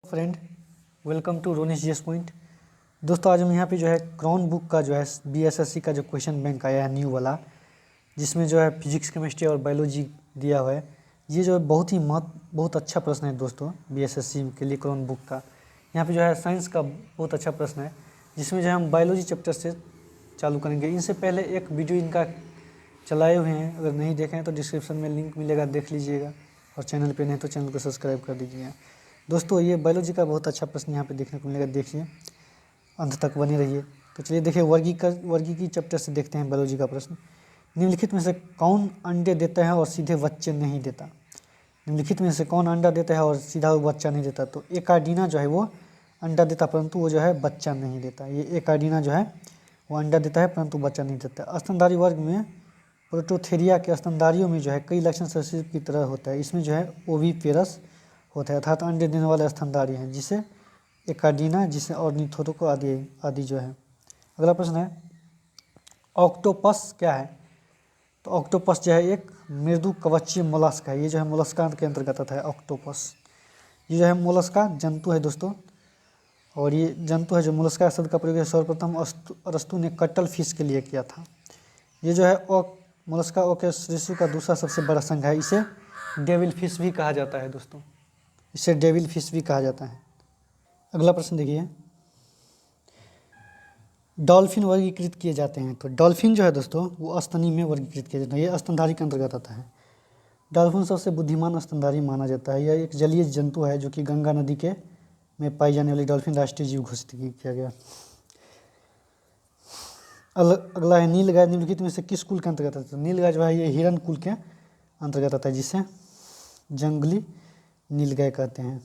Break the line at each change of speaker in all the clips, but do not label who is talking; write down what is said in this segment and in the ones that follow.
Friend, welcome to Ronish GS point. दोस्तों, आज हम यहाँ पे जो है क्राउन बुक का जो है बीएसएससी का जो क्वेश्चन बैंक आया है न्यू वाला, जिसमें जो है फिजिक्स, केमिस्ट्री और बायोलॉजी दिया हुआ है। ये जो है बहुत अच्छा प्रश्न है दोस्तों बीएसएससी के लिए क्राउन बुक का। यहाँ पे जो है साइंस का बहुत अच्छा प्रश्न है, जिसमें जो है हम बायोलॉजी चैप्टर से चालू करेंगे। इनसे पहले एक वीडियो इनका चलाए हुए हैं, अगर नहीं देखे हैं तो डिस्क्रिप्शन में लिंक मिलेगा, देख लीजिएगा। और चैनल पे नहीं तो चैनल को सब्सक्राइब कर दीजिएगा। दोस्तों, ये बायोलॉजी का बहुत अच्छा प्रश्न यहाँ पे देखने को मिलेगा, देखिए अंत तक बने रहिए। तो चलिए देखिए, वर्गीकी चैप्टर से देखते हैं बायोलॉजी का प्रश्न। निम्नलिखित में से कौन अंडे देता है और सीधे बच्चे नहीं देता? निम्नलिखित में से कौन अंडा देता है और सीधा वो बच्चा नहीं देता? तो एकार्डिना जो है वो अंडा देता, परंतु वो जो है बच्चा नहीं देता। ये एकार्डिना जो है वो अंडा देता है परंतु बच्चा नहीं देता। स्तनधारी वर्ग में प्रोटोथेरिया के स्तनधारियों में जो है कई लक्षण सरीसृप की तरह होता है। इसमें जो है ओविपेरस होता है, अर्थात अंडे देने वाले स्तनधारी हैं, जिसे एकार्डिना, जिसे ऑर्निथोरको आदि जो है। अगला प्रश्न है, ऑक्टोपस क्या है? तो ऑक्टोपस जो है एक मृदु कवचीय मोलस्क है। ये जो है मोलस्का के अंतर्गत आता है ऑक्टोपस। ये जो है मोलस्का जंतु है दोस्तों, और ये जंतु है जो मोलस्का शब्द का प्रयोग सर्वप्रथम अरस्तु ने कटल फिश के लिए किया था। ये जो है मोलस्का ओकेसरिसु का दूसरा सबसे बड़ा संघ है। इसे डेविल फिश भी कहा जाता है दोस्तों, इसे डेविल फिश भी कहा जाता है। अगला प्रश्न देखिए, डॉल्फिन वर्गीकृत किए जाते हैं। तो डॉल्फिन जो है दोस्तों वो स्तनी में वर्गीकृत किया जाता है, ये स्तनधारी के अंतर्गत आता है। डॉल्फिन सबसे बुद्धिमान स्तनधारी माना जाता है। यह एक जलीय जंतु है जो कि गंगा नदी के में पाई जाने वाली डॉल्फिन राष्ट्रीय जीव घोषित किया गया। अगला है नीलगाय, निम्नलिखित में से किस कुल के अंतर्गत आता है? नीलगाय जो है ये हिरण कुल के अंतर्गत आता है, जिसे जंगली नीलगाय कहते हैं।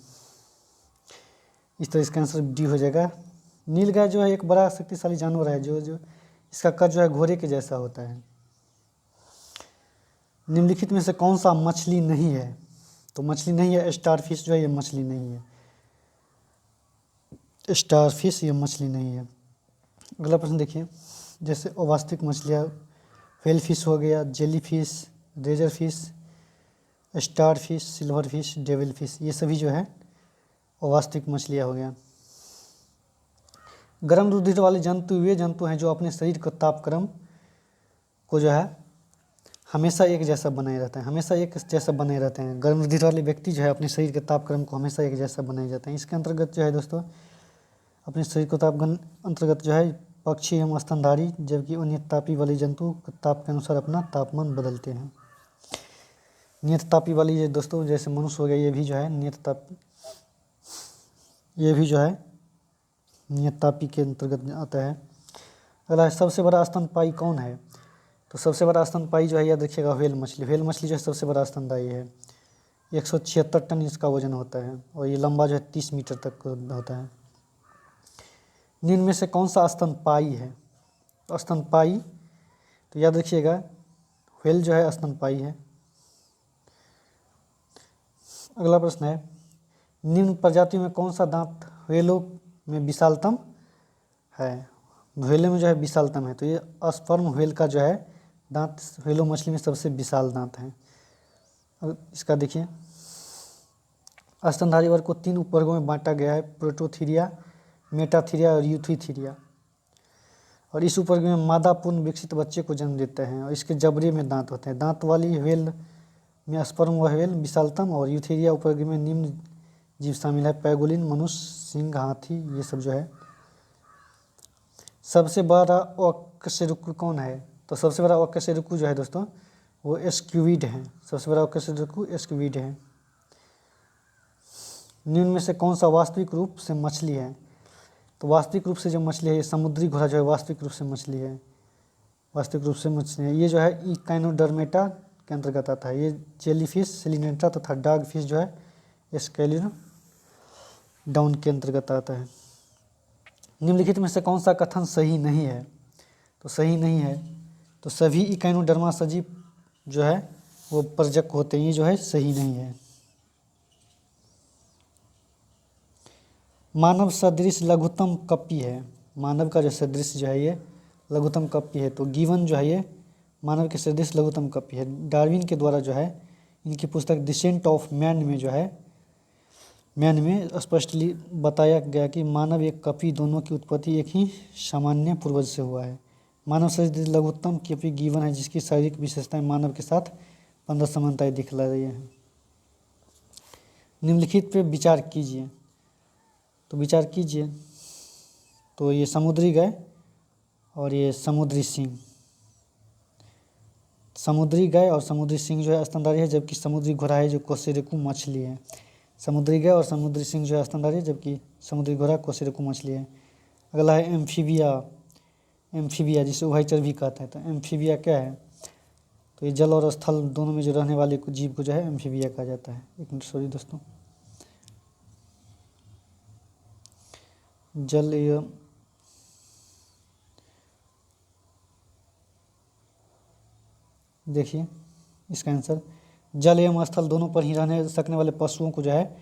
इस तरह इसका आंसर डी हो जाएगा। नीलगाय जो है एक बड़ा शक्तिशाली जानवर है, जो इसका कद जो है घोड़े के जैसा होता है। निम्नलिखित में से कौन सा मछली नहीं है? तो मछली नहीं है स्टारफिश, जो है ये मछली नहीं है। स्टारफिश ये मछली नहीं है। अगला प्रश्न देखिए, जैसे अवास्तविक मछलियाँ, व्हेल फिश हो गया, jellyfish, razor fish, starfish, silverfish, devil fish, ये सभी जो है अवास्तविक मछलियाँ हो गया। गर्म रुधिर वाले जंतु वे जंतु हैं जो अपने शरीर का तापक्रम को जो है हमेशा एक जैसा बनाए रहते हैं, हमेशा एक जैसा बने रहते हैं। गर्म रुधिर वाले व्यक्ति जो है अपने शरीर के तापक्रम को हमेशा एक जैसा बनाए जाते हैं। इसके अंतर्गत जो है दोस्तों अपने शरीर को तापक्रम अंतर्गत जो है पक्षी एवं स्तनधारी, जबकि अन्य तापी वाले जंतु ताप के अनुसार अपना तापमान बदलते हैं। नियत तापी वाली ये दोस्तों जैसे मनुष्य हो गया, ये भी जो है नियत तापी के अंतर्गत आता है। अगला सबसे बड़ा स्तनपायी कौन है? तो सबसे बड़ा स्तनपायी जो है याद रखिएगा व्हेल मछली। व्हेल मछली जो है सबसे बड़ा स्तनदायी है। 176 टन इसका वजन होता है और ये लंबा जो है 30 मीटर तक होता है। निम्न में से कौन सा स्तनपायी है? तो स्तनपायी तो याद रखिएगा व्हेल जो है स्तनपायी है। अगला प्रश्न है, निम्न प्रजातियों में कौन सा दांत व्हेलों में विशालतम है? व्हेलों में जो है विशालतम है, तो ये स्पर्म व्हेल का जो है दांत व्हेलों मछली में सबसे विशाल दांत है। इसका देखिए, स्तनधारी वर्ग को 3 उपवर्गों में बांटा गया है, प्रोटोथीरिया, मेटाथीरिया और यूथीथीरिया। और इस उपवर्ग में मादा पूर्ण विकसित बच्चे को जन्म देते हैं और इसके जबड़े में दांत होते हैं। दांत वाली व्हेल में स्पर्म व व्हेल विशालतम और यूथीरिया उपवर्ग में निम्न जीव शामिल है, पैगोलिन, मनुष्य, सिंह, हाथी, ये सब जो है। सबसे बड़ा अकशेरुकी कौन है? तो सबसे बड़ा अकशेरुकी जो है दोस्तों वो एस्क्यूविड है। सबसे बड़ा अकशेरुकी एस्क्यूविड है। निम्न में से कौन सा वास्तविक रूप से मछली है? तो वास्तविक रूप से जो मछली है ये समुद्री घोड़ा जो है वास्तविक रूप से मछली है, वास्तविक रूप से मछली है। ये जो है इकाइनोडर्मेटा के अंतर्गत आता है। ये जेलीफिश, सेलिनेटा तथा डॉग फिश जो है स्केलिडोन के अंतर्गत आता है। निम्नलिखित में से कौन सा कथन सही नहीं है? तो सही नहीं है तो सभी इकाइनोडर्मा सजीव जो है वो प्रजक होते हैं, ये जो है सही नहीं है। मानव सदृश लघुत्तम कपी है। मानव का जो सदृश जो है ये लघुत्तम कपी है, तो गिवन जो है ये मानव के सदृश लघुत्तम कपी है। डार्विन के द्वारा जो है इनकी पुस्तक डिसेंट ऑफ मैन में जो है मैन में स्पष्टली बताया गया कि मानव एक कपी दोनों की उत्पत्ति एक ही सामान्य पूर्वज से हुआ है। मानव शरीर लघुत्तम कपी गिवन है जिसकी शारीरिक विशेषताएं मानव के साथ 15 समानताएं दिखला रही हैं। निम्नलिखित पे विचार कीजिए। तो विचार कीजिए, तो ये समुद्री गाय और ये समुद्री सिंह, समुद्री गाय और समुद्री सिंह जो है स्तनधारी है, जबकि समुद्री घोड़ा है जो कोसेरेकू मछली है। समुद्री गाय और समुद्री सिंह जो है स्तनधारी है, जबकि समुद्री घोड़ा कोसेरेकू मछली है। अगला है एम्फीबिया। एम्फीबिया जिसे उभयचर भी कहते हैं। तो एम्फीबिया क्या है? तो ये जल और स्थल दोनों में जो रहने वाले जीव को जो है एम्फीबिया कहा जाता है। एक मिनट सॉरी दोस्तों, जल एवं देखिए इसका आंसर, जल एवं स्थल दोनों पर ही रहने सकने वाले पशुओं को जो है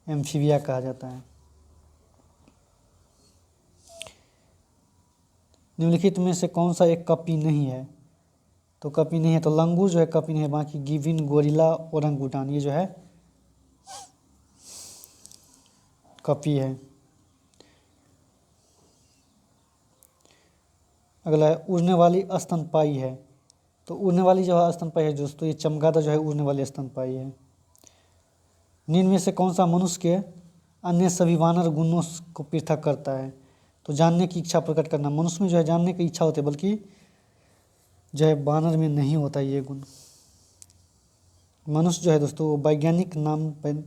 एम्फीबिया कहा जाता है। निम्नलिखित में से कौन सा एक कपी नहीं है? तो कपी नहीं है, तो लंगूर जो है कपी नहीं है। बाकी गिविन, गोरिल्ला, ओरंगुटान ये जो है कपी है। अगला है उड़ने वाली स्तनपायी है। तो उड़ने वाली जो है स्तनपायी है दोस्तों, ये चमगादड़ जो है उड़ने वाली स्तनपायी है। निम्न में से कौन सा मनुष्य के अन्य सभी वानर गुणों को पृथक करता है? तो जानने की इच्छा प्रकट करना, मनुष्य में जो है जानने की इच्छा होती है, बल्कि जो है वानर में नहीं होता ये गुण। मनुष्य जो है दोस्तों वो वैज्ञानिक नाम पर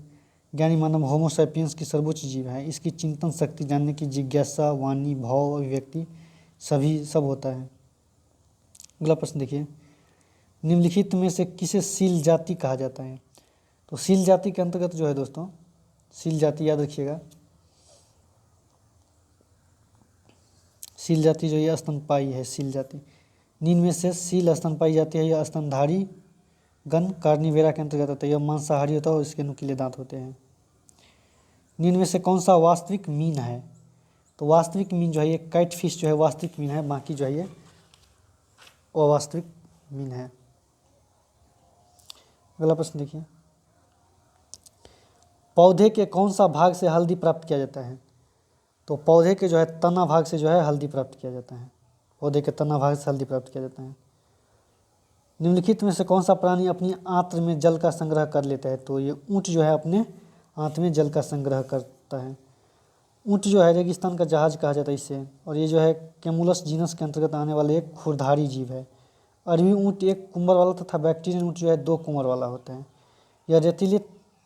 ज्ञानी मानव होमो सैपियंस की सर्वोच्च जीव है। इसकी चिंतन शक्ति, जानने की जिज्ञासा, वाणी, भाव, अभिव्यक्ति सभी सब होता है। अगला प्रश्न देखिए, निम्नलिखित में से किसे सील जाति कहा जाता है? तो सील जाति के अंतर्गत जो है दोस्तों, सील जाति याद रखिएगा, सील जाति जो ये स्तनपायी है सील जाति। निम्न में से सील स्तनपायी जाति है, यह स्तनधारी गण कार्निवेरा के अंतर्गत आता है। यह मांसाहारी होता है और इसके नुकीले दांत होते हैं। निम्न में से कौन सा वास्तविक मीन है? तो वास्तविक मीन जो है ये कैटफिश जो है वास्तविक मीन है, बाकी जो है ये अवास्तविक मीन है। अगला प्रश्न देखिए, पौधे के कौन सा भाग से हल्दी प्राप्त किया जाता है? तो पौधे के जो है तना भाग से जो है हल्दी प्राप्त किया जाता है। पौधे के तना भाग से हल्दी प्राप्त किया जाता है। निम्नलिखित में से कौन सा प्राणी अपनी आंत्र में जल का संग्रह कर लेता है? तो ये ऊँट जो है अपने आंत में जल का संग्रह करता है। ऊँट जो है रेगिस्तान का जहाज कहा जाता है इसे, और ये जो है कैमुलस जीनस के अंतर्गत आने वाले एक खुरधारी जीव है। अरबी ऊँट एक कुंबर वाला तथा बैक्टीरियन ऊँट जो है 2 कुंबर वाला होता है। यह रेतीले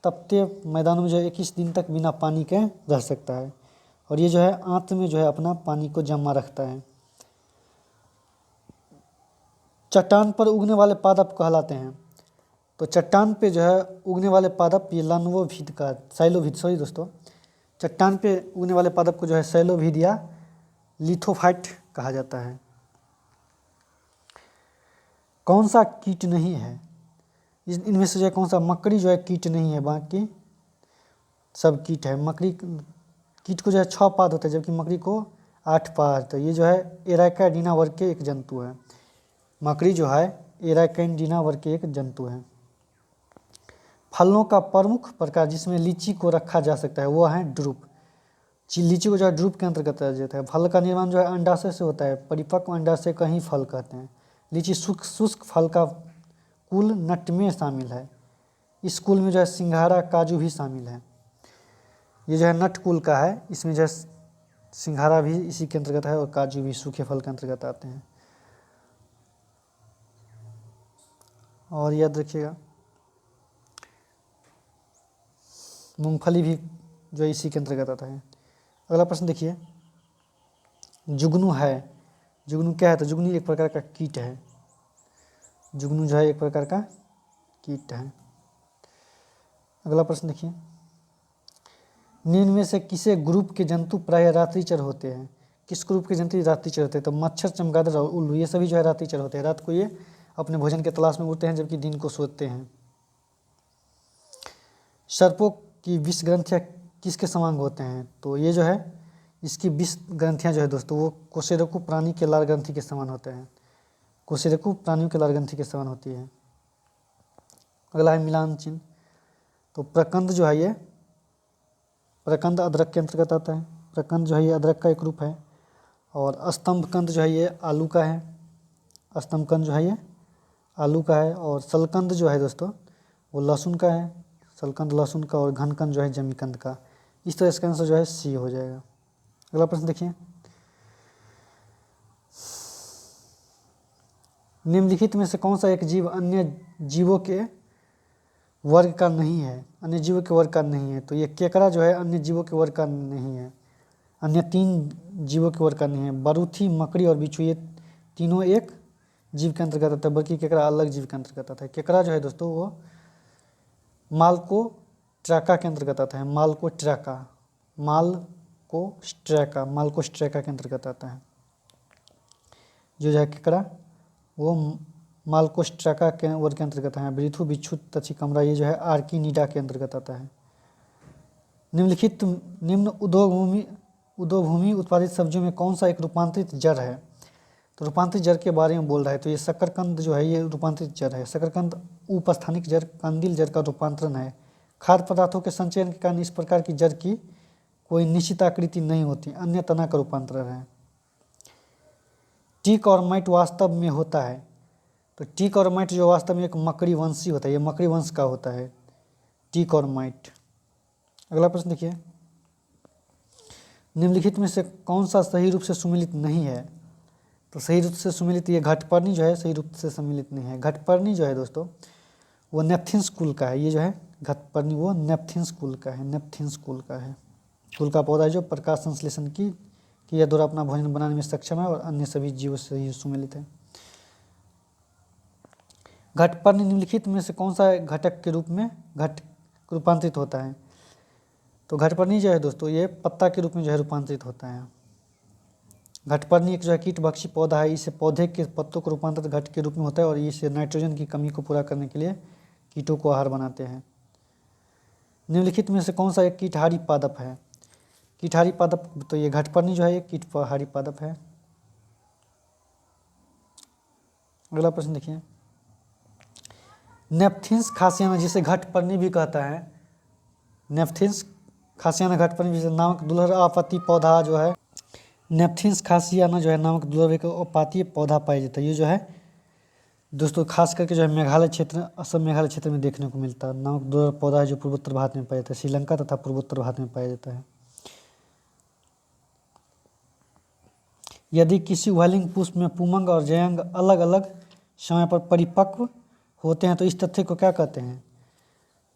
तपते मैदानों में जो है 21 दिन तक बिना पानी के रह सकता है, और ये जो है आंत में जो है अपना पानी को जमा रखता है। चट्टान पर उगने वाले पादप कहलाते हैं। तो चट्टान पे जो है उगने वाले पादप ये लान्वोभिद का साइलोभिद सॉरी दोस्तों, चट्टान पे उगने वाले पादप को जो है सैलोभिद या लिथोफाइट कहा जाता है। कौन सा कीट नहीं है? इनमें से जो है कौन सा? मकड़ी जो है कीट नहीं है, बाकी सब कीट है। मकड़ी कीट को जो है 6 पाद होता है, जबकि मकड़ी को 8 पाद। तो ये जो है एराइकाइडिना वर्ग के एक जंतु है। मकड़ी जो है एराइकाइडिना वर्ग के एक जंतु है। फलों का प्रमुख प्रकार जिसमें लीची को रखा जा सकता है वो है ड्रूप। लीची को जो है ड्रूप के अंतर्गत रखा जाता है। फल का निर्माण जो है अंडाशय से होता है। परिपक्व अंडाशय का ही फल कहते हैं। लीची शुष्क फल का कुल नट में शामिल है। इस कुल में जो है सिंघाड़ा, काजू भी शामिल है। ये जो है नट कुल का है, इसमें जो है सिंघाड़ा भी इसी के अंतर्गत है और काजू भी सूखे फल के अंतर्गत आते हैं। और याद रखिएगा मूंगफली भी जो इसी के अंतर्गत आता है। अगला प्रश्न देखिए, जुगनू है। जुगनू क्या है? तो जुगनू एक प्रकार का कीट है। जुगनू जो है एक प्रकार का कीट है। अगला प्रश्न देखिए, निम्न में से किसे ग्रुप के जंतु प्रायः रात्रिचर होते हैं? किस ग्रुप के जंतु रात्रिचर होते हैं? तो मच्छर, चमगादड़ और उल्लू ये सभी जो है रात्रिचर होते हैं। रात को ये अपने भोजन के तलाश में उड़ते हैं, जबकि दिन को सोते हैं। सर्पों की विष ग्रंथियाँ किसके समान होते हैं? तो ये जो है इसकी विष ग्रंथियाँ जो है दोस्तों वो कोसेरेकु प्राणी के लाल ग्रंथि के समान होते हैं। कोसेरेकु प्राणियों के लाल ग्रंथि के समान होती है। अगला है मिलान चिन्ह। तो प्रकंद जो है ये प्रकंद अदरक के अंतर्गत आता है। प्रकंद जो है ये अदरक का एक रूप है। और स्तंभकंद जो है ये आलू का है। स्तंभकंद जो है ये आलू का है। और सलकंद जो है दोस्तों वो लहसुन का है। सलकंद लहसुन का। और घनकंद जो है जमीकंद का। इस तरह इसका आंसर जो है सी हो जाएगा। अगला प्रश्न देखिए, निम्नलिखित में से कौन सा एक जीव अन्य जीवों के वर्ग का नहीं है? अन्य जीवों के वर्ग का नहीं है। तो ये केकड़ा जो है अन्य जीवों के वर्ग का नहीं है। अन्य 3 जीवों के वर्ग का नहीं है। बारूथी, मकड़ी और बिच्छू ये तीनों एक जीव के अंतर्गत आता है, बल्कि केकड़ा अलग जीव के अंतर्गत आता है। केकड़ा जो है दोस्तों वो मालकोस्ट्राका के अंतर्गत आता है। मालकोस्ट्राका के अंतर्गत आता है। जो है केकड़ा वो मालकोस्ट्राका के वर्ग के अंतर्गत है। बिच्छू, तक्षी, कमरा ये जो है आर्किनीडा के अंतर्गत आता है। निम्न उद्योगभूमि उत्पादित सब्जियों में कौन सा एक रूपांतरित जड़ है? तो रूपांतरित जड़ के बारे में बोल रहा है। तो ये शकरकंद जो है ये रूपांतरित जड़ है। शकरकंद उपस्थानिक जड़, कंदील जड़ का रूपांतरण है। खाद्य पदार्थों के संचयन के कारण इस प्रकार की जड़ की कोई निश्चित आकृति नहीं होती, अन्य तना का रूपांतरण है। टीक और माइट वास्तव में होता है। तो टीक और माइट जो वास्तव में एक मकड़ी वंशी होता है, ये मकड़ी वंश का होता है टीक और माइट। अगला प्रश्न देखिए, निम्नलिखित में से कौन सा सही रूप से सुमेलित नहीं है? तो सही रूप से सुमेलित ये घटपर्णी जो है सही रूप से सम्मिलित नहीं है। घटपर्णी जो है दोस्तों वो नेपथिन्स कुल का है। ये जो है घटपर्णी वो नेपथिन्स कुल का है। नेपथिन्स कुल का है। कुल का पौधा है जो प्रकाश संश्लेषण की क्रिया द्वारा अपना भोजन बनाने में सक्षम है और अन्य सभी जीवों से ही सुमेलित है। घटपर्णी निम्नलिखित में से कौन सा घटक के रूप में रूपांतरित होता है? तो घटपर्णी जो है दोस्तों ये पत्ता के रूप में जो है रूपांतरित होता है। घटपर्णी एक जो है कीटभक्षी पौधा है। इसे पौधे के पत्तों को रूपांतरित घट के रूप में होता है और इसे नाइट्रोजन की कमी को पूरा करने के लिए कीटों को आहार बनाते हैं। निम्नलिखित में से कौन सा एक कीटहारी पादप है? कीटहारी पादप, तो ये घटपर्णी जो है एक कीटहारी पादप है। अगला प्रश्न देखिए, नेपथिन्स खासियाना जिसे घटपर्णी भी कहता है, नेपथिन्स खासियाना घटपर्णी जिसे नामक दुर्लभ आपाती पौधा जो है, नेपथिन्स खासियाना जो है नामक दुर्लभ एक आपातीय पौधा पाया जाता है। ये जो है दोस्तों खास करके जो है मेघालय क्षेत्र, असम मेघालय क्षेत्र में देखने को मिलता है। नामक दुर्लभ पौधा है जो पूर्वोत्तर भारत में पाया जाता है। श्रीलंका तथा पूर्वोत्तर भारत में पाया जाता है। यदि किसी उभयलिंग पुष्प में पुंमंग और जयंग अलग अलग समय पर परिपक्व होते हैं तो इस तथ्य को क्या कहते हैं?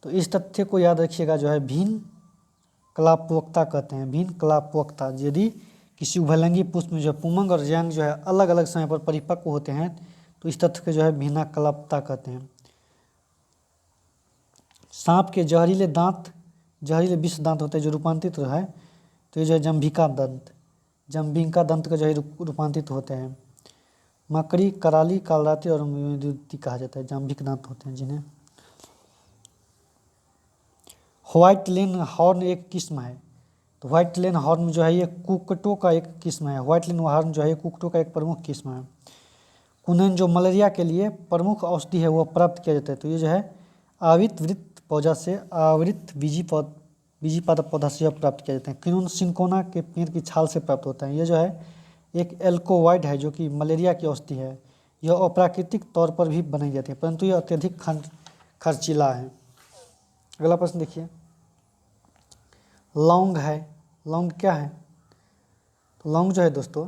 तो इस तथ्य को याद रखिएगा जो है भिन्न कलापवक्ता कहते हैं। भिन्न कलापवक्ता। यदि किसी उभयलिंगी पुष्प में जो है पुंमंग और जयंग जो है अलग अलग समय पर परिपक्व होते हैं तो इस तथ्य को जो है भिन्न कलापता कहते हैं। सांप के जहरीले विष दांत होते हैं जो रूपांतरित है, तो ये जो है जंभिका दंत का जो है रूपांतरित होते हैं। मकड़ी, कराली, कालरात्रि और मेरुदंडी कहा जाता है, जंभिक दांत होते हैं जिन्हें। व्हाइट लेन हॉर्न एक किस्म है। तो व्हाइट लेन हॉर्न जो है ये कुक्कुटों का एक किस्म है। व्हाइट लेन हॉर्न जो है कुक्कुटों का एक प्रमुख किस्म है। कुनैन जो मलेरिया के लिए प्रमुख औषधि है वो प्राप्त किया जाता है। तो ये जो है आवृत बीजी पादप पौधा से प्राप्त किया जाता है। किनुन सिंकोना के पेड़ की छाल से प्राप्त होता है। ये जो है एक एल्कोवाइड है जो कि मलेरिया की औषधि है। यह अप्राकृतिक तौर पर भी बनाई जाती है परंतु यह अत्यधिक खर्चीला है। अगला प्रश्न देखिए, लौंग है। लौंग क्या है? तो लौंग जो है दोस्तों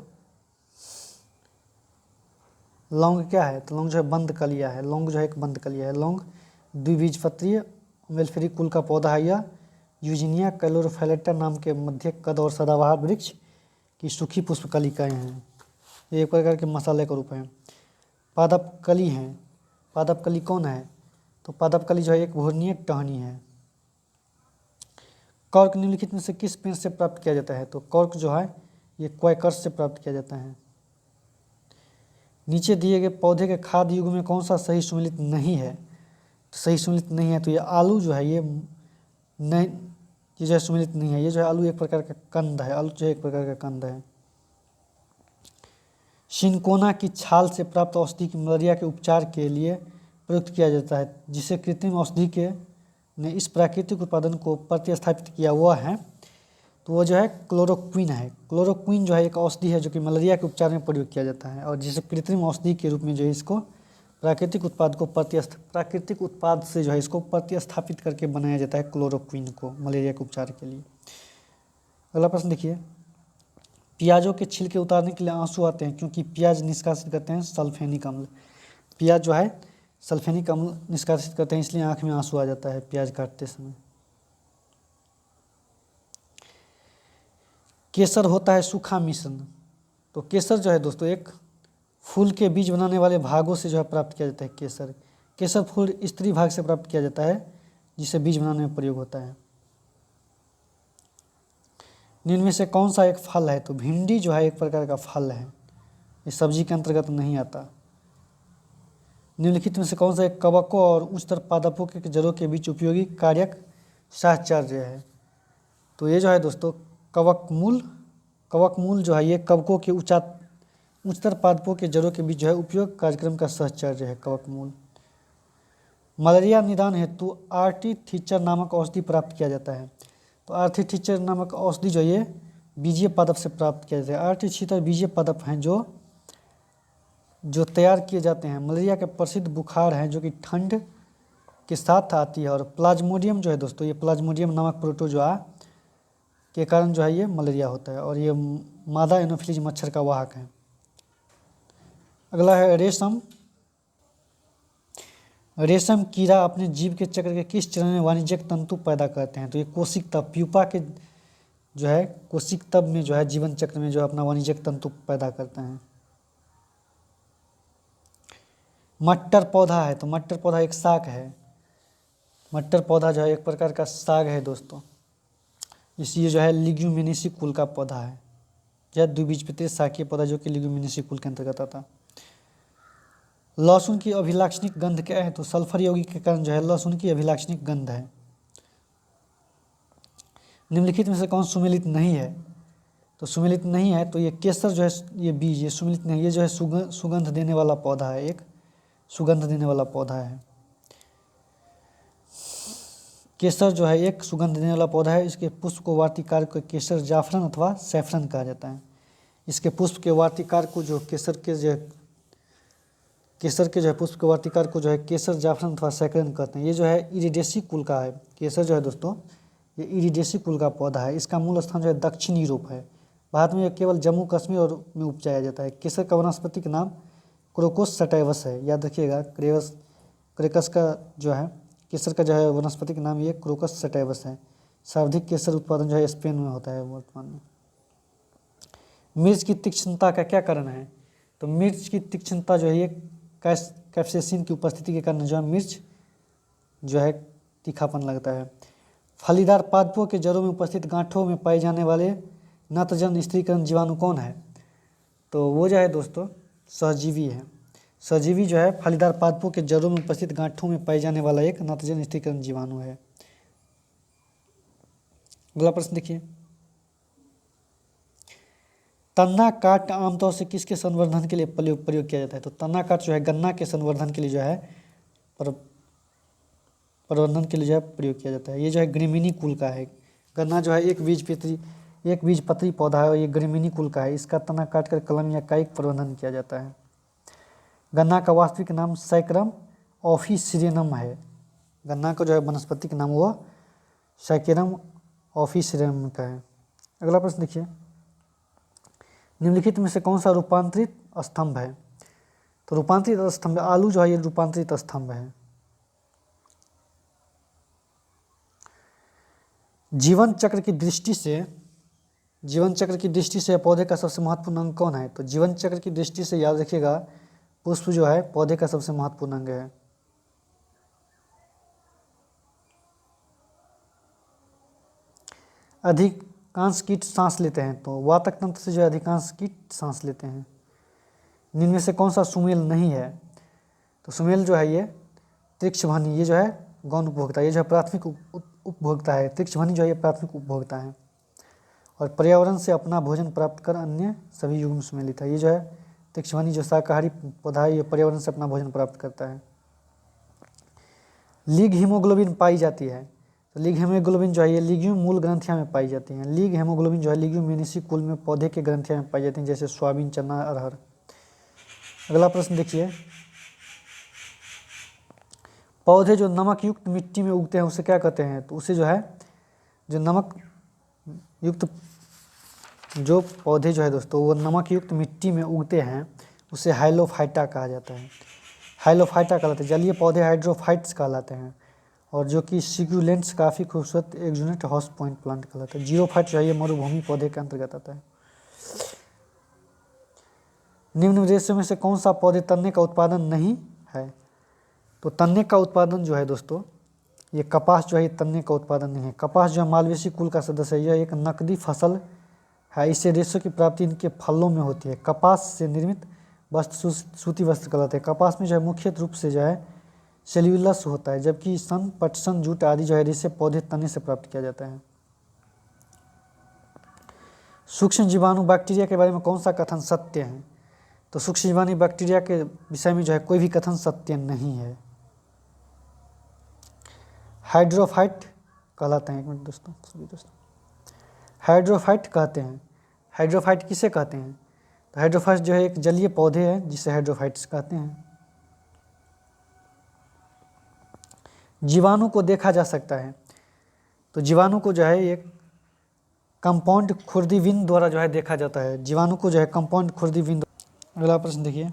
लौंग क्या है? तो लौंग जो है बंद कलिया है। लौंग जो है एक बंद कलिया है। लौंग द्विबीजपत्रीय मेल्फेरी कुल का पौधा है। यह यूजिनिया कैलोरोफाइलेटा नाम के मध्य कद और सदाबहार वृक्ष की सूखी पुष्पकलिकाएँ हैं। ये एक प्रकार के मसाले का रूप है। पादपकली हैं। पादपकली कौन है? तो पादपकली जो है एक घूर्णीय टहनी है। कॉर्क निम्नलिखित में से किस पेड़ से प्राप्त किया जाता है? तो कॉर्क जो है ये क्वैकर्स से प्राप्त किया जाता है। नीचे दिए गए पौधे के खाद्य युग में कौन सा सही सुमेलित नहीं है? तो सही सुमेलित नहीं है तो ये आलू जो है ये जो है सुमेलित नहीं है। ये जो है आलू एक प्रकार का कंद है। आलू जो है एक प्रकार का कंद है। सिंकोना की छाल से प्राप्त औषधि की मलेरिया के उपचार के लिए प्रयुक्त किया जाता है। जिसे कृत्रिम औषधि के ने इस प्राकृतिक उत्पादन को प्रतिस्थापित किया हुआ है तो वो जो है क्लोरोक्विन है। क्लोरोक्विन जो है एक औषधि है जो कि मलेरिया के उपचार में प्रयोग किया जाता है, और जिसे कृत्रिम औषधि के रूप में जो है इसको प्राकृतिक उत्पाद से जो है इसको प्रतिस्थापित करके बनाया जाता है क्लोरोक्विन को मलेरिया के उपचार के लिए। अगला प्रश्न देखिए, प्याजों के छिलके उतारने के लिए आंसू आते हैं क्योंकि प्याज निष्कासित करते हैं सल्फेनिक अम्ल। प्याज जो है सल्फेनिक अम्ल निष्कासित करते हैं, इसलिए आंख में आंसू आ जाता है प्याज काटते समय। केसर होता है सूखा मिश्रण। तो केसर जो है दोस्तों एक फूल के बीज बनाने वाले भागों से जो है प्राप्त किया जाता है केसर। केसर फूल स्त्री भाग से प्राप्त किया जाता है जिसे बीज बनाने में प्रयोग होता है। निम्न में से कौन सा एक फल है? तो भिंडी जो है एक प्रकार का फल है, ये सब्जी के अंतर्गत नहीं आता। निम्नलिखित में से कौन सा एक कवकों और उच्चतर पादपों के जड़ों के बीच उपयोगी कार्यक साहचर्य है? तो ये जो है दोस्तों कवकमूल जो है ये कवकों के उच्चतर पादपों के जड़ों के बीच जो है उपयोग कार्यक्रम का सहचर्य है कवकमूल। मलेरिया निदान हेतु आर्टिथिचर नामक औषधि प्राप्त किया जाता है। तो आर्टिथिचर नामक औषधि जो ये बीजीय पादप से प्राप्त किया जाता है। आर्टिथिचर बीजीय पादप हैं जो तैयार किए जाते हैं। मलेरिया के प्रसिद्ध बुखार हैं जो कि ठंड के साथ आती है, और प्लाज्मोडियम जो है दोस्तों ये प्लाज्मोडियम नामक प्रोटोजोआ के कारण जो है ये मलेरिया होता है, और ये मादा एनोफिलीज मच्छर का वाहक है। अगला है रेशम कीड़ा अपने जीव के चक्र के किस चरण में वाणिज्यिक तंतु पैदा करते हैं? तो ये कोशिक तब प्यूपा के जो है कोशिक तब में जो है जीवन चक्र में जो अपना वाणिज्यिक तंतु पैदा करते हैं। मट्टर पौधा है, तो मट्टर पौधा एक साग है। मट्टर पौधा जो है एक प्रकार का साग है दोस्तों, इसलिए जो है लिग्यूमिनेसी कुल का पौधा है। यह द्विबीजपत्री शाकीय पौधा जो कि लिग्यूमिनेसी कुल के अंतर्गत आता है। लहसुन की अभिलाक्षणिक गंध क्या है? तो सल्फर यौगिक के कारण जो है लहसुन की अभिलाक्षणिक गंध है। निम्नलिखित में से कौन सुमेलित नहीं है? तो सुमेलित नहीं है तो ये केसर जो है ये बीज ये सुमेलित नहीं, ये जो है सुगंध देने वाला पौधा है, एक सुगंध देने वाला पौधा है। केसर जो है एक सुगंध देने वाला पौधा है। इसके पुष्प को वार्तिकार को केसर जाफरन अथवा सैफरन कहा जाता है। इसके पुष्प के वार्तिकार को जो केसर के जो है पुष्प के वार्तिकार को जो है केसर जाफरन अथवा सैकरन कहते हैं। ये जो है इरिडेसी कुल का है। केसर जो है दोस्तों ये इरिडेसी कुल का पौधा है। इसका मूल स्थान जो है दक्षिण यूरोप है। भारत में यह केवल जम्मू कश्मीर और में उपजाया जाता है। केसर का वनस्पतिक नाम क्रोकोस सटाइवस है, याद रखिएगा। क्रेकस का जो है केसर का जो है वनस्पतिक नाम ये क्रोकस सटाइवस है। सर्वाधिक केसर उत्पादन जो है स्पेन में होता है वर्तमान में। मिर्च की तीक्ष्णता का क्या कारण है? तो मिर्च की तीक्ष्णता जो है ये कैप्सेसिन की उपस्थिति के कारण जो है मिर्च जो है तीखापन लगता है। फलीदार पादपों के जड़ों में उपस्थित गांठों में पाए जाने वाले नतजन स्त्रीकरण जीवाणु कौन है? तो वो जो है दोस्तों सहजीवी है। सहजीवी जो है फलीदार पादपों के जड़ों में उपस्थित गांठों में पाए जाने वाला एक नतजन स्त्रीकरण जीवाणु है। अगला प्रश्न देखिए, तना काट आमतौर से किसके संवर्धन के लिए प्रयोग किया जाता है? तो तना काट जो है गन्ना के संवर्धन के लिए जो है प्रवर्धन के लिए जो है प्रयोग किया जाता है। ये जो है ग्रेमिनी कुल का है। गन्ना जो है एक बीजपत्री पौधा है और ये ग्रेमिनी कुल का है। इसका तना काट कर कलम या कायिक प्रवर्धन किया जाता है। गन्ना का वास्तविक नाम सैकरम ऑफिसियनम है। गन्ना का जो है वनस्पतिक नाम वो सैकरम ऑफिसियनम का है। अगला प्रश्न देखिए, निम्नलिखित में से कौन सा रूपांतरित स्तंभ है? तो रूपांतरित स्तंभ आलू जो है ये रूपांतरित स्तंभ है। जीवन चक्र की दृष्टि से पौधे का सबसे महत्वपूर्ण अंग कौन है? तो जीवन चक्र की दृष्टि से याद रखिएगा पुष्प जो है पौधे का सबसे महत्वपूर्ण अंग है। अधिकांश कीट सांस लेते हैं, तो वातक तंत्र से जो है अधिकांश कीट सांस लेते हैं। निम्न में से कौन सा सुमेल नहीं है? तो सुमेल जो है ये त्रिक्षभनी, ये जो है गौण उपभोक्ता, ये जो है प्राथमिक उपभोक्ता है। त्रिक्षभनी जो है ये प्राथमिक उपभोक्ता है और पर्यावरण से अपना भोजन प्राप्त कर अन्य सभी युग्म सुमेलित है। ये जो है त्रिक्षभनी जो शाकाहारी पौधा है ये पर्यावरण से अपना भोजन प्राप्त करता है। लीग हीमोग्लोबिन पाई जाती है। तो लीग हेमोग्लोबिन जो है ये लिग्यूम मूल ग्रंथियाँ में पाई जाती हैं। लीग हेमोग्लोबिन जो है लिग्यूमिनेसी कुल में पौधे के ग्रंथियाँ में पाई जाती हैं, जैसे सोयाबीन, चना, अरहर। अगला प्रश्न देखिए, पौधे जो नमक युक्त मिट्टी में उगते हैं उसे क्या कहते हैं? तो उसे जो है जो नमक युक्त जो पौधे जो है दोस्तों वो नमक युक्त मिट्टी में उगते हैं उसे हाइलोफाइटा कहा जाता है। हाइलोफाइटा कहलाते हैं। जलीय पौधे हाइड्रोफाइट्स कहलाते हैं। और जो कि सिक्यूलेंट्स काफ़ी खूबसूरत एक्जोनेट हाउस पॉइंट प्लांट कहलाते हैं। जीरोफाइट जो है ये मरुभूमि पौधे के अंतर्गत आता है। निम्न रेशों में से कौन सा पौधे तन्ने का उत्पादन नहीं है? तो तन्ने का उत्पादन जो है दोस्तों ये कपास जो है ये तन्ने का उत्पादन नहीं है। कपास जो है मालवेसी कुल का सदस्य है। यह एक नकदी फसल है। इससे रेशों की प्राप्ति इनके फलों में होती है। कपास से निर्मित वस्त्र सूती वस्त्र कहलाते हैं। कपास में जो है मुख्य रूप से जो है सेल्यूलस होता है, जबकि सन, पटसन, जूट आदि जो है रेशे पौधे तने से प्राप्त किया जाता है। सूक्ष्म जीवाणु बैक्टीरिया के बारे में कौन सा कथन सत्य है? तो सूक्ष्म जीवाणु बैक्टीरिया के विषय में जो है कोई भी कथन सत्य नहीं है। हाइड्रोफाइट कहलाते हैं। एक मिनट दोस्तों, सभी दोस्तों, हाइड्रोफाइट कहते हैं। हाइड्रोफाइट किसे कहते हैं? तो हाइड्रोफाइट जो है एक जलीय पौधे हैं जिसे हाइड्रोफाइट्स कहते हैं। जीवाणु को देखा जा सकता है। तो जीवाणु को जो है एक कंपाउंड खुर्दीविन द्वारा जो है देखा जाता है। जीवाणु को जो है कंपाउंड खुर्दीविन। अगला प्रश्न देखिए,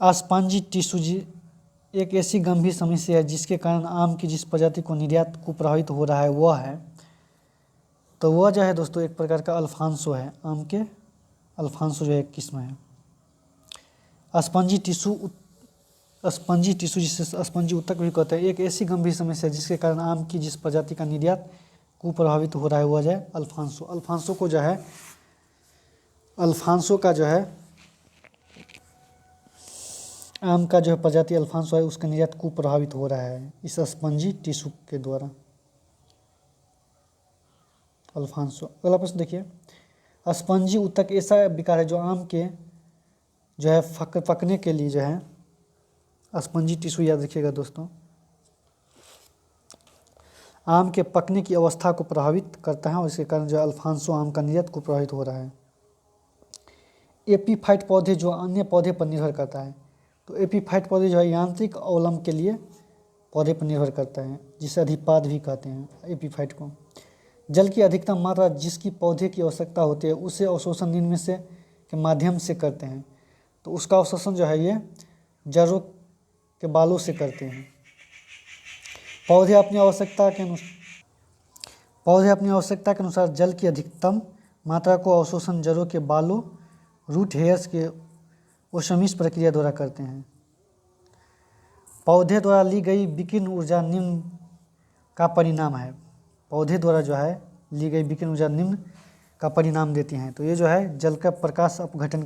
स्पंजी टिश्यू एक ऐसी गंभीर समस्या है जिसके कारण आम की जिस प्रजाति को निर्यात को प्रभावित हो रहा है वह है, तो वह जो है दोस्तों एक प्रकार का अल्फांसो है। आम के अल्फांसो जो है एक किस्म है। स्पंजी टिश्यू जिसे स्पंजी उत्तक भी कहते हैं, एक ऐसी गंभीर समस्या है जिसके कारण आम की जिस प्रजाति का निर्यात को प्रभावित हो रहा है वह है अल्फांसो। अल्फांसो का जो है आम का जो है प्रजाति अल्फांसो है उसका निर्यात को प्रभावित हो रहा है इस स्पंजी टिश्यू के द्वारा। अल्फांसो। अगला प्रश्न देखिए, स्पंजी उत्तक ऐसा विकार है जो आम के जो है पकने के लिए जो है स्पंजी टिश्यू, याद रखिएगा दोस्तों, आम के पकने की अवस्था को प्रभावित करता है और इसके कारण जो अल्फांसो आम का निर्यात को प्रभावित हो रहा है। एपीफाइट पौधे जो अन्य पौधे पर निर्भर करता है। तो एपीफाइट पौधे जो है यांत्रिक अवलंब के लिए पौधे पर निर्भर करता है, जिसे अधिपाद भी कहते हैं एपीफाइट को। जल की अधिकतम मात्रा जिसकी पौधे की आवश्यकता होती है उसे अवशोषण निम्न में से के माध्यम से करते हैं। तो उसका अवशोषण जो है ये जड़ों के बालों से करते हैं। पौधे अपनी आवश्यकता के अनुसार जल की अधिकतम मात्रा को अवशोषण जड़ों के बालों, रूट हेयर्स के ओसमिस प्रक्रिया द्वारा करते हैं। पौधे द्वारा ली गई विकिरण ऊर्जा निम्न का परिणाम है। पौधे द्वारा जो है ली गई विकिरण ऊर्जा निम्न का परिणाम देती हैं। तो ये जो है जल का प्रकाश अपघटन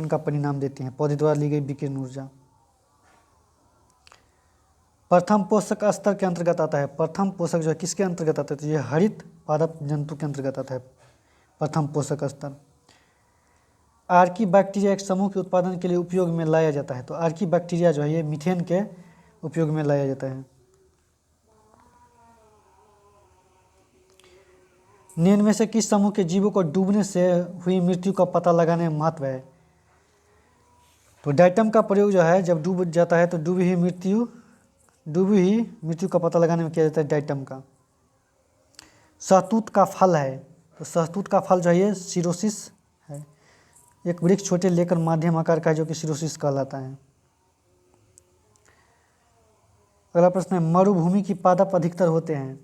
का परिणाम देती हैं पौधे द्वारा ली गई विकिरण ऊर्जा। प्रथम पोषक स्तर के अंतर्गत आता है। प्रथम पोषक जो है किसके अंतर्गत आता है? तो ये हरित पादप जंतु के अंतर्गत आता है प्रथम पोषक स्तर। आर्की बैक्टीरिया एक समूह के उत्पादन के लिए उपयोग में लाया जाता है। तो आर्की बैक्टीरिया जो है ये मीथेन के उपयोग में लाया जाता है। निम्न में से किस समूह के जीवों को डूबने से हुई मृत्यु का पता लगाने में महत्व है? तो डाइटम का प्रयोग जो है जब डूब जाता है तो डूबी हुई मृत्यु का पता लगाने में किया जाता है डाइटम का। सहतूत का फल है। तो सहतूत का फल जो है ये सिरोसिस है। एक वृक्ष छोटे लेकर माध्यम आकार का है जो कि सिरोसिस कहलाता है। अगला प्रश्न है, मरुभूमि की पादप अधिकतर होते हैं।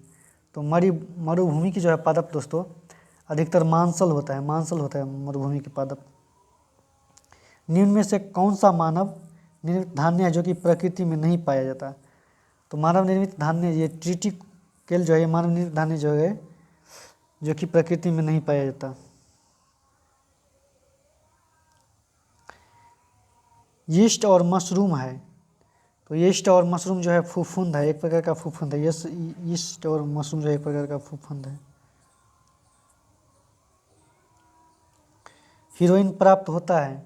तो मरुभूमि की जो है पादप दोस्तों अधिकतर मांसल होता है मरुभूमि की पादप। निम्न में से कौन सा मानव निर्मित धान्य है जो कि प्रकृति में नहीं पाया जाता? तो मानव निर्मित धान्य ये ट्रिटिकेल जो है मानव निर्मित धान्य जो है जो कि प्रकृति में नहीं पाया जाता। यीस्ट और मशरूम है। तो यीस्ट और मशरूम जो है फफूंद है, एक प्रकार का फफूंद है। यीस्ट और मशरूम जो है एक प्रकार का फफूंद है। हीरोइन प्राप्त होता है।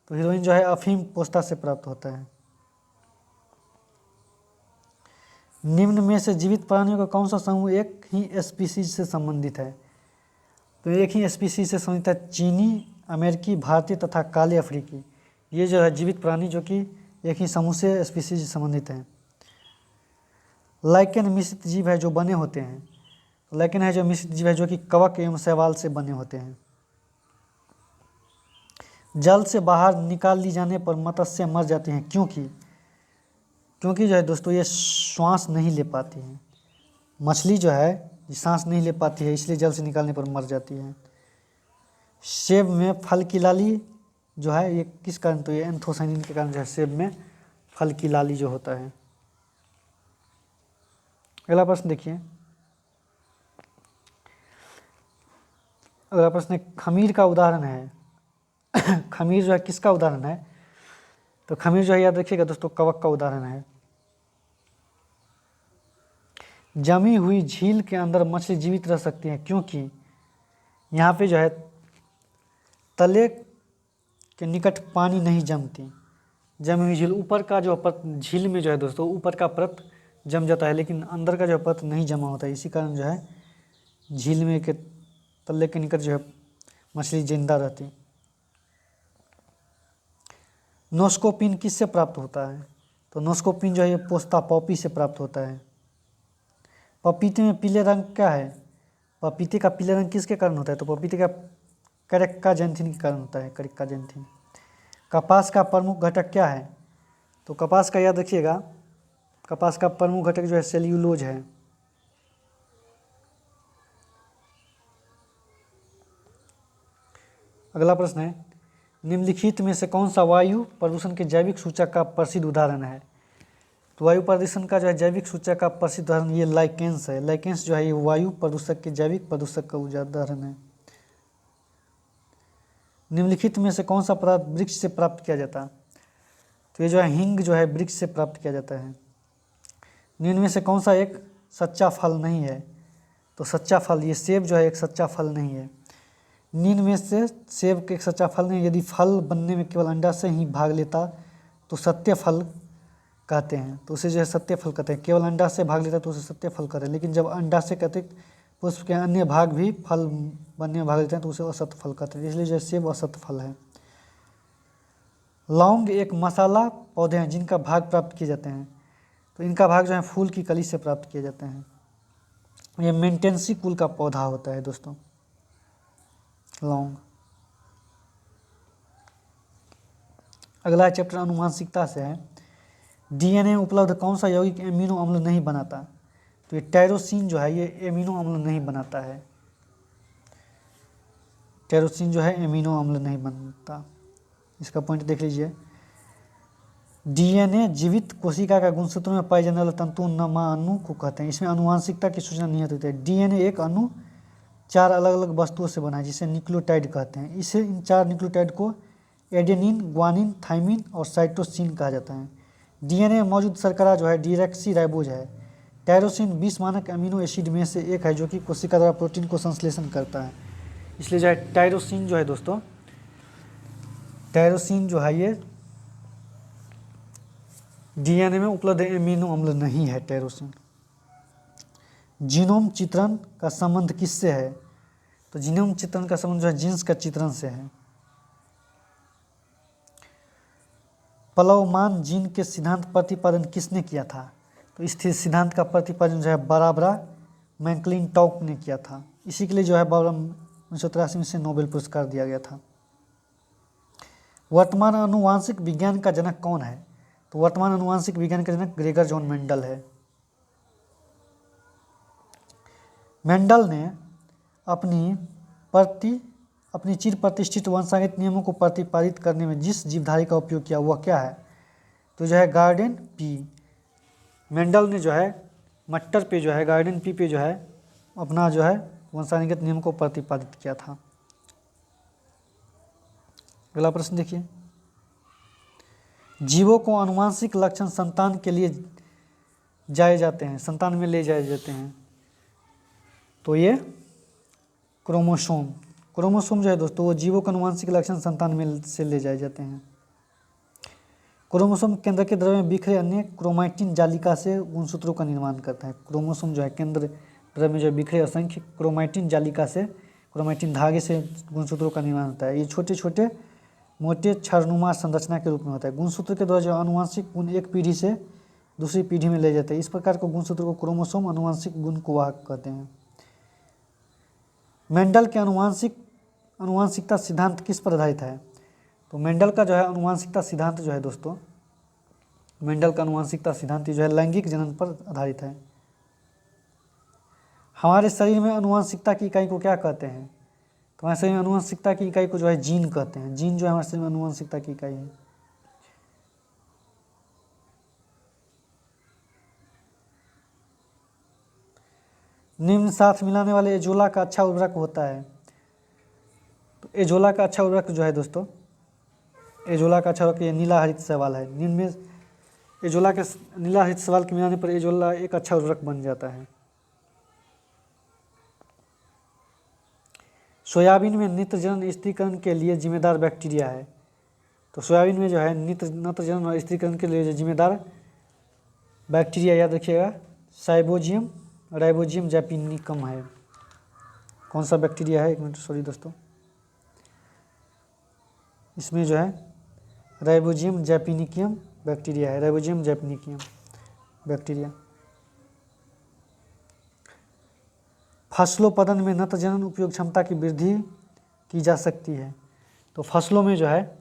तो हीरोइन जो है अफीम पोस्ता से प्राप्त होता है। निम्न में से जीवित प्राणियों का कौन सा समूह एक ही स्पीसीज से संबंधित है? तो एक ही स्पीसीज से संबंधित है चीनी, अमेरिकी, भारतीय तथा काले अफ्रीकी। ये जो है जीवित प्राणी जो कि एक ही समूह से स्पीसीज से संबंधित हैं। लाइकेन मिश्रित जीव है जो बने होते हैं। लाइकेन है जो मिश्रित जीव है जो कि कवक एवं शैवाल से बने होते हैं। जल से बाहर निकाल ली जाने पर मत्स्य मर जाते हैं, क्योंकि जो है दोस्तों ये श्वास नहीं ले पाती है। मछली जो है ये सांस नहीं ले पाती है, इसलिए जल से निकालने पर मर जाती है। सेब में फल की लाली जो है ये किस कारण? तो ये एंथोसाइनिन के कारण जो है सेब में फल की लाली जो होता है। अगला प्रश्न देखिए। अगला प्रश्न खमीर का उदाहरण है। खमीर जो है किसका उदाहरण है? तो खमीर जो है याद रखिएगा दोस्तों कवक का उदाहरण है। जमी हुई झील के अंदर मछली जीवित रह सकती है क्योंकि यहाँ पे जो है तले के निकट पानी नहीं जमती। जमी हुई झील, ऊपर का जो झील में जो है दोस्तों ऊपर का परत जम जाता है, लेकिन अंदर का जो परत नहीं जमा होता है। इसी कारण जो है झील में के तले के निकट जो है मछली जिंदा रहती। नोस्कोपिन किससे प्राप्त होता है? तो नोस्कोपिन जो है ये पोस्ता पॉपी से प्राप्त होता है। पपीते में पीले रंग क्या है? पपीते का पीले रंग किसके कारण होता है? तो पपीते का करेक्काजेंथिन के कारण होता है, करेक्काजेंथिन। कपास का प्रमुख घटक क्या है? तो कपास का याद रखिएगा कपास का प्रमुख घटक जो है सेल्यूलोज है। अगला प्रश्न है निम्नलिखित में से कौन सा वायु प्रदूषण के जैविक सूचक का प्रसिद्ध उदाहरण है? तो वायु प्रदूषण का जो है जैविक सूचक का प्रसिद्ध उदाहरण ये लाइकेंस है। लाइकेंस जो है ये वायु प्रदूषक के जैविक प्रदूषक का उदाहरण है। निम्नलिखित में से कौन सा पदार्थ वृक्ष से प्राप्त किया जाता? तो ये जो है हिंग जो है वृक्ष से प्राप्त किया जाता है। निम्न में से कौन सा एक सच्चा फल नहीं है? तो सच्चा फल ये सेब जो है एक सच्चा फल नहीं है। निम्न में से सेब के एक सच्चा फल नहीं। यदि फल बनने में केवल अंडा से ही भाग लेता तो सत्य फल कहते हैं। तो उसे जो है सत्य फल कहते हैं। केवल अंडा से भाग लेता तो उसे सत्य फल कहते हैं, लेकिन जब अंडा से कहते पुष्प के अन्य भाग भी फल बनने में भाग लेते हैं तो उसे असत्य फल कहते हैं। इसलिए जो है सेब असत्य फल है। लौंग एक मसाला पौधे हैं जिनका भाग प्राप्त किए जाते हैं। तो इनका भाग जो है फूल की कली से प्राप्त किए जाते हैं। ये मेंटेंसी कुल का पौधा होता है दोस्तों लौंग। अगला चैप्टर अनुवांशिकता से है। डीएनए उपलब्ध कौन सा यौगिक एमिनो अम्ल नहीं बनाता? तो ये टायरोसिन जो है ये एमिनो अम्ल नहीं बनाता है। टायरोसिन जो है एमिनो अम्ल नहीं बनता। इसका पॉइंट देख लीजिए। डीएनए जीवित कोशिका का गुणसूत्रों में पाए जाने वाले तंतु नमा को कहते हैं। इसमें अनुवांशिकता की सूचना निहित होती है। डीएनए एक अणु 4 अलग अलग वस्तुओं से बना है जिसे न्यूक्लियोटाइड कहते हैं। इसे इन 4 न्यूक्लियोटाइड को एडेनिन, ग्वानिन, थाइमिन और साइटोसिन कहा जाता है। डीएनए में मौजूद शर्करा जो है डीऑक्सीराइबोज है। टायरोसिन 20 मानक अमीनो एसिड में से एक है जो कि कोशिका द्वारा प्रोटीन को संश्लेषण करता है। इसलिए जो है टायरोसिन जो है दोस्तों टायरोसिन जो है ये डीएनए में उपलब्ध एमिनो अम्ल नहीं है टायरोसिन। जीनोम चित्रण का संबंध किससे है? तो जीनोम चित्रण का संबंध जो है जीन्स का चित्रण से है। प्लवमान जीन के सिद्धांत प्रतिपादन किसने किया था? तो इस सिद्धांत का प्रतिपादन जो है बारबरा मैक्लिंटॉक ने किया था। इसी के लिए जो है 1983 में से नोबेल पुरस्कार दिया गया था। वर्तमान आनुवांशिक विज्ञान का जनक कौन है? तो वर्तमान आनुवांशिक विज्ञान का जनक ग्रेगर जॉन मेंडल है। मेंडल ने अपनी चिर प्रतिष्ठित वंशागत नियमों को प्रतिपादित करने में जिस जीवधारी का उपयोग किया वह क्या है? तो जो है गार्डन पी। मेंडल ने जो है मट्टर पे जो है गार्डन पी पे जो है अपना जो है वंशानुगत नियम को प्रतिपादित किया था। अगला प्रश्न देखिए। जीवों को आनुवांशिक लक्षण संतान के लिए जाए जाते हैं, संतान में ले जाए जाते हैं। तो ये क्रोमोसोम जो है दोस्तों वो जीवों के आनुवांशिक लक्षण संतान में से ले जाए जाते हैं। क्रोमोसोम केंद्र के द्रव्य में बिखरे अन्य क्रोमैटिन जालिका से गुणसूत्रों का निर्माण करता है। क्रोमोसोम जो है केंद्र द्रव्य में जो बिखरे असंख्य क्रोमैटिन जालिका से, क्रोमैटिन धागे से गुणसूत्रों का निर्माण होता है। ये छोटे छोटे मोटे क्षारनुमा संरचना के रूप में होता है। गुणसूत्र के द्वारा जो अनुवांशिक गुण एक पीढ़ी से दूसरी पीढ़ी में ले जाते हैं। इस प्रकार को गुणसूत्र को क्रोमोसोम अनुवांशिक गुण को वाहक कहते हैं। मेंडल के अनुवांशिकता सिद्धांत किस पर आधारित है? तो मेंडल का जो है अनुवांशिकता सिद्धांत जो है दोस्तों, मेंडल का अनुवांशिकता सिद्धांत जो है लैंगिक जनन पर आधारित है। हमारे शरीर में अनुवांशिकता की इकाई को क्या कहते हैं? तो हमारे शरीर में अनुवांशिकता की इकाई को जो है जीन कहते हैं। जीन जो है हमारे शरीर में अनुवांशिकता की इकाई है। निम्न साथ मिलाने वाले एजोला का अच्छा उर्वरक होता है। तो एजोला का अच्छा उर्वरक जो है दोस्तों, एजोला का अच्छा उर्वरक ये नीला हरित शैवाल है। निम्न में एजोला के नीला हरित शैवाल के मिलाने पर एजोला एक अच्छा उर्वरक बन जाता है। सोयाबीन में नित्रजन स्थिरीकरण के लिए जिम्मेदार बैक्टीरिया है। तो सोयाबीन में जो है नित्रजन और स्थिरीकरण के लिए जो जिम्मेदार बैक्टीरिया याद रखिएगा, साइबोजियम राइबोजियम जैपिनिकम है। कौन सा बैक्टीरिया है? एक मिनट, सॉरी दोस्तों, इसमें जो है राइबोजियम जैपिनिकियम बैक्टीरिया है। Rhizobium japonicum bacteria. फसलोत्पादन में नत्रजन उपयोग क्षमता की वृद्धि की जा सकती है। तो फसलों में जो है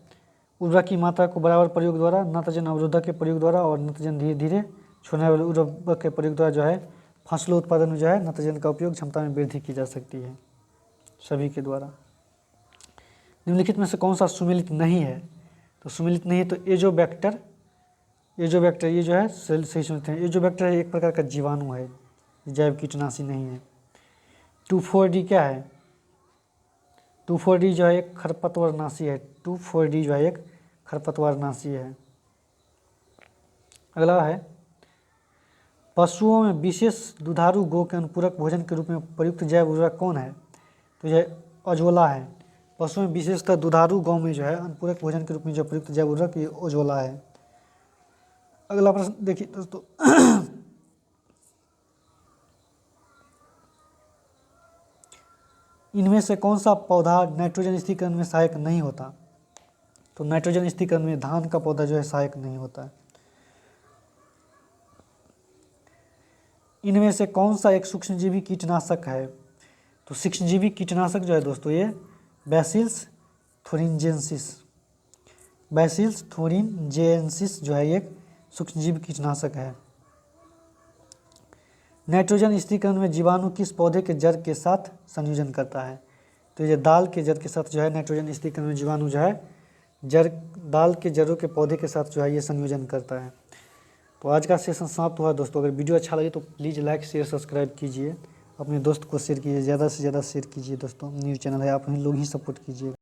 उर्वरक की मात्रा को बराबर प्रयोग द्वारा, नत्रजन अवरोधक के प्रयोग द्वारा और नत्रजन धीरे धीरे छोड़ने वाले उर्वरक के प्रयोग द्वारा जो है फसलों उत्पादन में जो है नत्रजन का उपयोग क्षमता में वृद्धि की जा सकती है सभी के द्वारा। निम्नलिखित में से कौन सा सुमेलित नहीं है? तो सुमेलित नहीं है तो एजोबैक्टर ये जो है सही सुनते हैं। एजोबैक्टर एक प्रकार का जीवाणु है, जैव कीटनाशी नहीं है। 2,4-D क्या है? 2,4-D जो है एक खरपतवारनाशी है। 2,4-D जो है एक खरपतवारनाशी है। अगला है पशुओं में विशेष दुधारू गौ के अनुपूरक भोजन के रूप में प्रयुक्त जैव उर्वरक कौन है? तो यह अजोला है। पशुओं में विशेषतः दुधारू गौ में जो है अनुपूरक भोजन के रूप में जो प्रयुक्त जैव उर्वरक ये अजोला है। अगला प्रश्न देखिए दोस्तों, इनमें से कौन सा पौधा नाइट्रोजन स्थिरीकरण में सहायक नहीं होता? तो नाइट्रोजन स्थिरीकरण में धान का पौधा जो है सहायक नहीं होता है। इनमें से कौन सा एक सूक्ष्मजीवी कीटनाशक है? तो सूक्ष्मजीवी कीटनाशक जो है दोस्तों ये बैसिलस थोरिनजेंसिस, बैसिलस थोरिनजेंसिस जो है एक सूक्ष्मजीवी कीटनाशक है। नाइट्रोजन स्थिरीकरण में जीवाणु किस पौधे के जड़ के साथ संयोजन करता है? तो ये दाल के जड़ के साथ जो है नाइट्रोजन स्थिरीकरण में जीवाणु जो है दाल के जड़ों के पौधे के साथ जो है ये संयोजन करता है। तो आज का सेशन समाप्त हुआ दोस्तों। अगर वीडियो अच्छा लगे तो प्लीज़ लाइक शेयर सब्सक्राइब कीजिए, अपने दोस्त को शेयर कीजिए, ज़्यादा से ज़्यादा शेयर कीजिए दोस्तों। न्यूज़ चैनल है, आप लोग ही सपोर्ट कीजिए।